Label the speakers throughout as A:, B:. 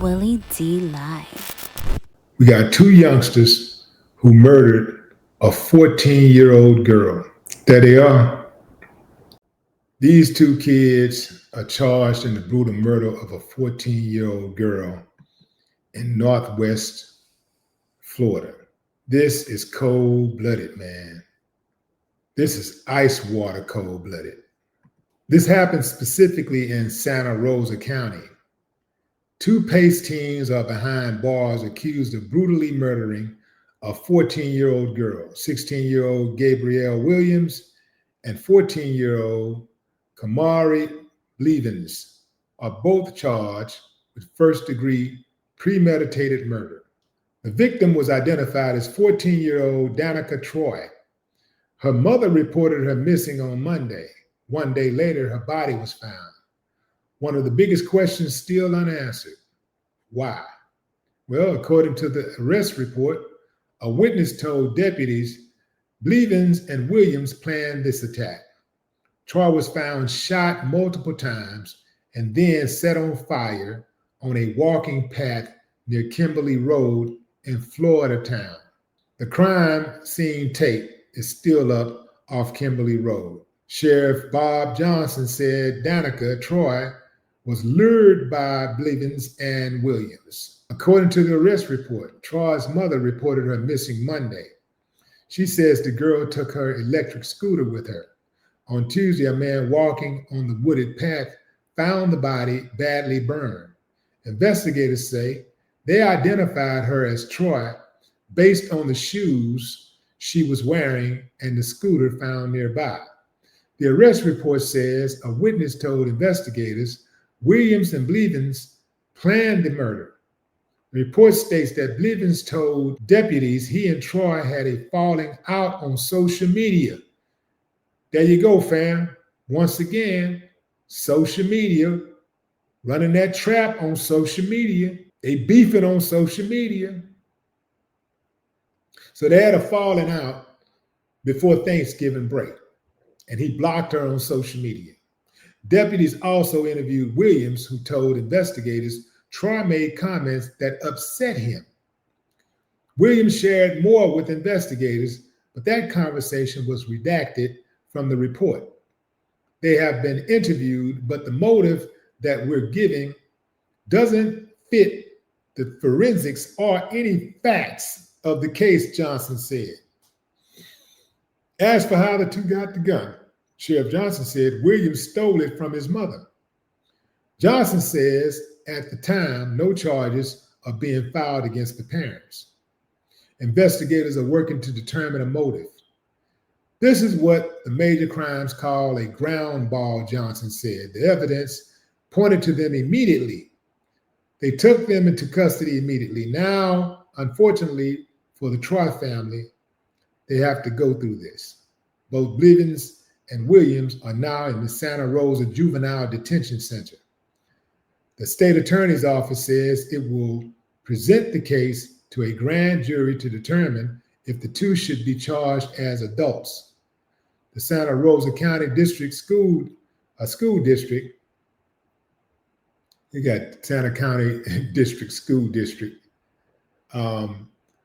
A: Willie D. Live.
B: We got two youngsters who murdered a 14-year-old girl. There they are. These two kids are charged in the brutal murder of a 14-year-old girl in Northwest Florida. This is cold-blooded, man. This is ice water cold-blooded. This happened specifically in Santa Rosa County. Two PACE teams are behind bars accused of brutally murdering a 14-year-old girl, 16-year-old Gabrielle Williams and 14-year-old Kamari Blevins are both charged with first-degree premeditated murder. The victim was identified as 14-year-old Danica Troy. Her mother reported her missing on Monday. One day later, her body was found. One of the biggest questions still unanswered: why? Well, according to the arrest report, a witness told deputies Blevins and Williams planned this attack. Troy was found shot multiple times and then set on fire on a walking path near Kimberly Road in Florida town. The crime scene tape is still up off Kimberly Road. Sheriff Bob Johnson said Danica Troy was lured by Blevins and Williams. According to the arrest report, Troy's mother reported her missing Monday. She says the girl took her electric scooter with her. On Tuesday, a man walking on the wooded path found the body badly burned. Investigators say they identified her as Troy based on the shoes she was wearing and the scooter found nearby. The arrest report says a witness told investigators Williams and Blevins planned the murder. The report states that Blevins told deputies he and Troy had a falling out on social media. There you go, fam. Once again, social media, running that trap on social media. They beefing on social media. So they had a falling out before Thanksgiving break, and he blocked her on social media. Deputies also interviewed Williams, who told investigators Troy made comments that upset him. Williams shared more with investigators, but that conversation was redacted from the report. They have been interviewed, but the motive that we're giving doesn't fit the forensics or any facts of the case, Johnson said. As for how the two got the gun, Sheriff Johnson said Williams stole it from his mother. Johnson says at the time, no charges are being filed against the parents. Investigators are working to determine a motive. This is what the major crimes call a ground ball, Johnson said. The evidence pointed to them immediately. They took them into custody immediately. Now, unfortunately for the Troy family, they have to go through this. Both Blevins and Williams are now in the Santa Rosa Juvenile Detention Center. The state attorney's office says it will present the case to a grand jury to determine if the two should be charged as adults. The Santa Rosa County School District, you got Santa County District School District,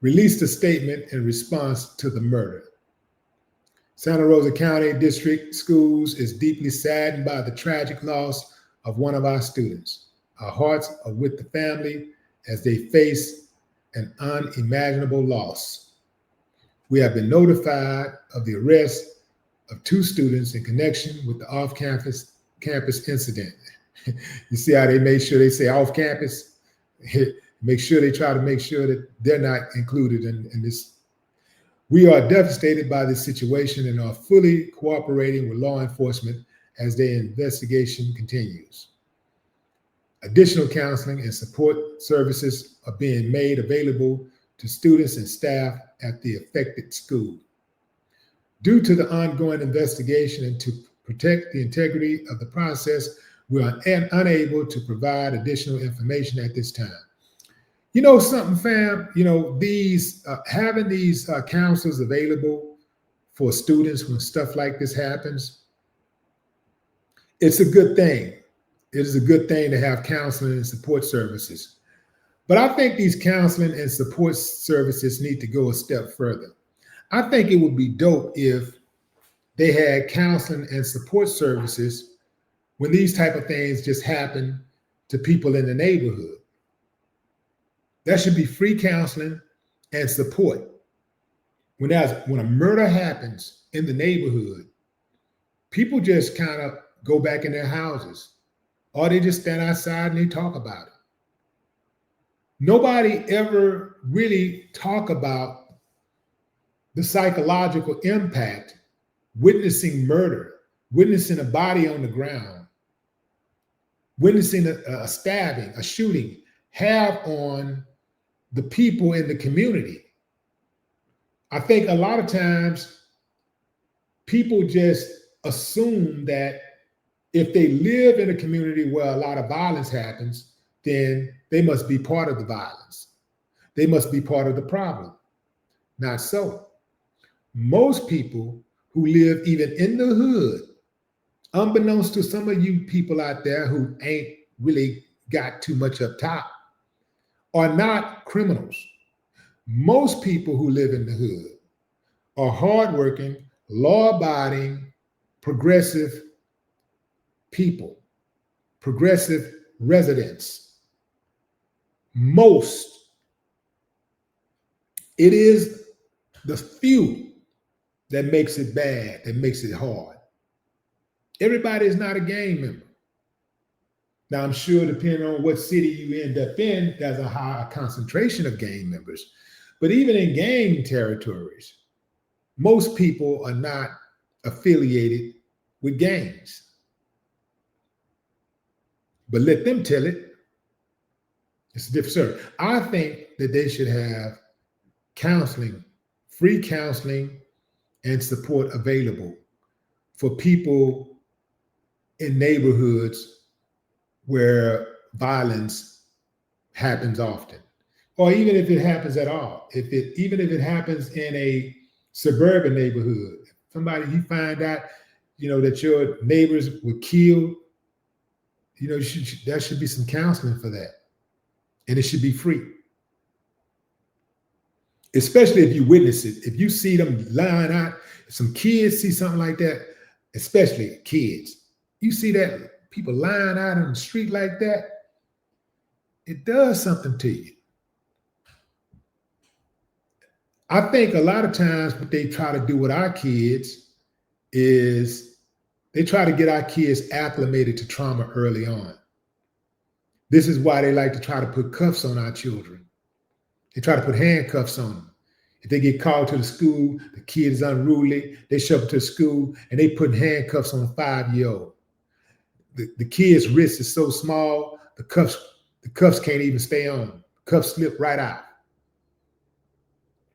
B: released a statement in response to the murder. Santa Rosa County District Schools is deeply saddened by the tragic loss of one of our students. Our hearts are with the family as they face an unimaginable loss. We have been notified of the arrest of two students in connection with the off-campus incident. You see how they made sure they say off-campus? Make sure they try to make sure that they're not included in this. We are devastated by this situation and are fully cooperating with law enforcement as their investigation continues. Additional counseling and support services are being made available to students and staff at the affected school. Due to the ongoing investigation and to protect the integrity of the process, we are unable to provide additional information at this time. You know something, fam? You know, having these counselors available for students when stuff like this happens, it's a good thing. It is a good thing to have counseling and support services. But I think these counseling and support services need to go a step further. I think it would be dope if they had counseling and support services when these type of things just happen to people in the neighborhood. That should be free counseling and support. When a murder happens in the neighborhood, people just kind of go back in their houses, or they just stand outside and they talk about it. Nobody ever really talk about the psychological impact witnessing murder, witnessing a body on the ground, witnessing a stabbing, a shooting have on the people in the community. I think a lot of times people just assume that if they live in a community where a lot of violence happens, then they must be part of the violence. They must be part of the problem. Not so. Most people who live even in the hood, unbeknownst to some of you people out there who ain't really got too much up top, are not criminals. Most people who live in the hood are hardworking, law-abiding, progressive people, progressive residents. Most. It is the few that makes it bad, that makes it hard. Everybody is not a gang member. Now, I'm sure depending on what city you end up in, there's a higher concentration of gang members. But even in gang territories, most people are not affiliated with gangs. But let them tell it. It's a different story. I think that they should have counseling, free counseling and support available for people in neighborhoods where violence happens often, or even if it happens at all. Even if it happens in a suburban neighborhood, somebody you find out, that your neighbors were killed, there should be some counseling for that, and it should be free. Especially if you witness it, if you see them lying out, if some kids see something like that, especially kids, you see that people lying out on the street like that, it does something to you. I think a lot of times what they try to do with our kids is they try to get our kids acclimated to trauma early on. This is why they like to try to put cuffs on our children. They try to put handcuffs on them. If they get called to the school, the kid is unruly, they show up to the school and they put handcuffs on a 5-year-old. The kid's wrist is so small, the cuffs can't even stay on. Cuffs slip right out.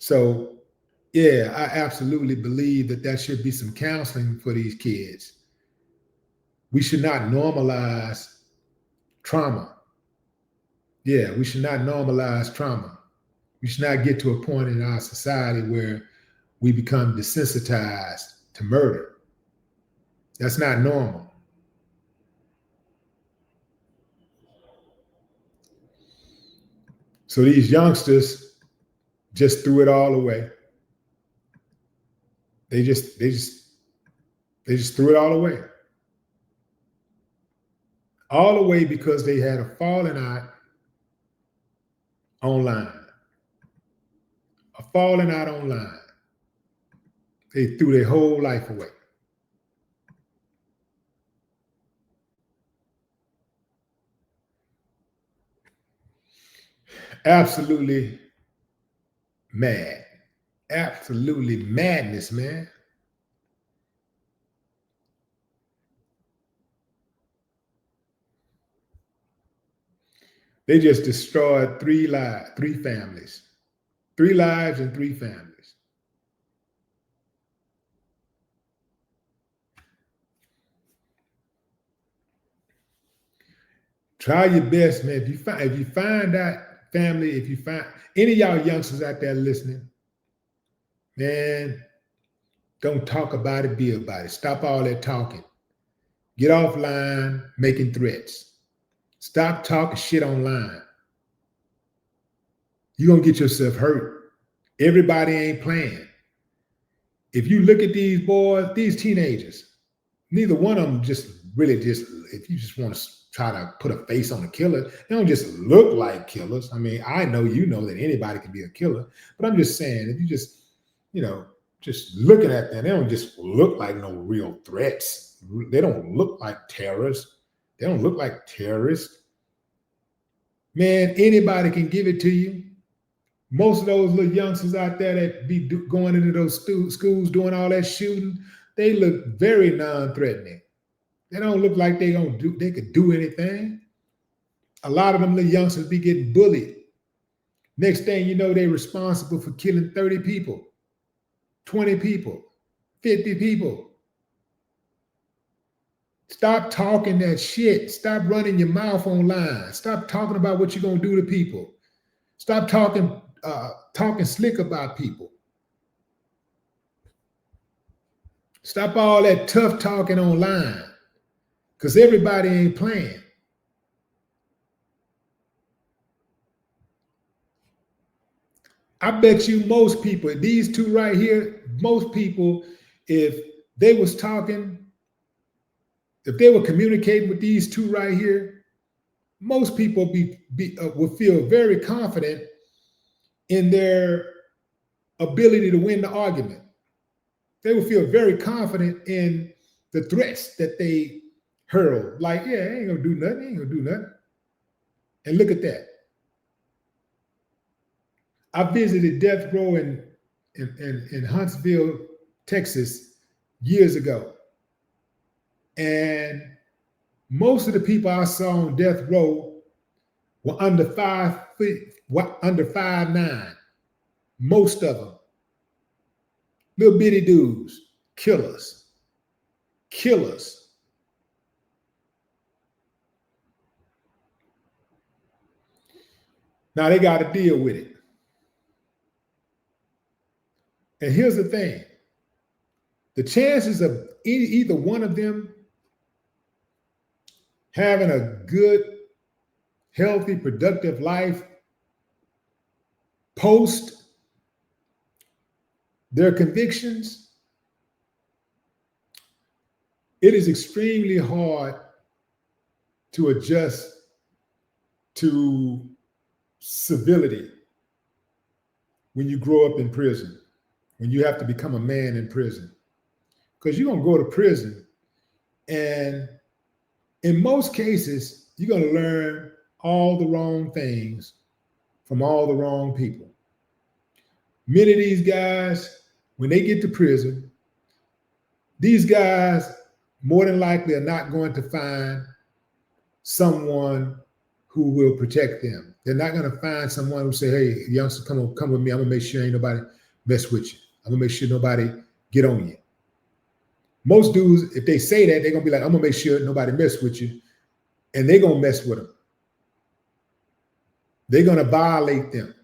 B: So, yeah, I absolutely believe that there should be some counseling for these kids. We should not normalize trauma. Yeah, we should not normalize trauma. We should not get to a point in our society where we become desensitized to murder. That's not normal. So these youngsters just threw it all away. They just threw it all away. All away because they had a falling out online. A falling out online. They threw their whole life away. Absolutely mad. Absolutely madness, man. They just destroyed 3 families. 3 lives and 3 families. Try your best, man. If you find that family, if you find any of y'all youngsters out there listening, man, don't talk about it, be about it. Stop all that talking. Get offline making threats. Stop talking shit online. you're going to get yourself hurt. Everybody ain't playing. If you look at these boys, these teenagers, neither one of them just really just, if you just want to try to put a face on a killer, they don't just look like killers. I mean, I know you know that anybody can be a killer, but I'm just saying, if you just, just looking at them, they don't just look like no real threats. They don't look like terrorists. They don't look like terrorists. Man, anybody can give it to you. Most of those little youngsters out there that be going into those schools doing all that shooting, they look very non-threatening. They don't look like they could do anything. A lot of them little youngsters be getting bullied. Next thing you know, they're responsible for killing 30 people, 20 people, 50 people. Stop talking that shit. Stop running your mouth online. Stop talking about what you're going to do to people. Stop talking slick about people. Stop all that tough talking online, because everybody ain't playing. I bet you most people, these two right here, most people, if they was talking, if they were communicating with these two right here, most people would feel very confident in their ability to win the argument. They would feel very confident in the threats that they hurl. Like, yeah, I ain't gonna do nothing. Ain't gonna do nothing. And look at that. I visited death row in Huntsville, Texas, years ago. And most of the people I saw on death row were under 5 feet, under 5'9". Most of them. Little bitty dudes, killers. Now they got to deal with it. And here's the thing. The chances of either one of them having a good, healthy, productive life post their convictions, it is extremely hard to adjust to civility when you grow up in prison, when you have to become a man in prison. Because you're going to go to prison, and in most cases, you're going to learn all the wrong things from all the wrong people. Many of these guys, when they get to prison, these guys more than likely are not going to find someone who will protect them. They're not going to find someone who say, hey, youngster, come with me. I'm going to make sure ain't nobody mess with you. I'm going to make sure nobody get on you. Most dudes, if they say that, they're going to be like, I'm going to make sure nobody mess with you. And they're going to mess with them. They're going to violate them.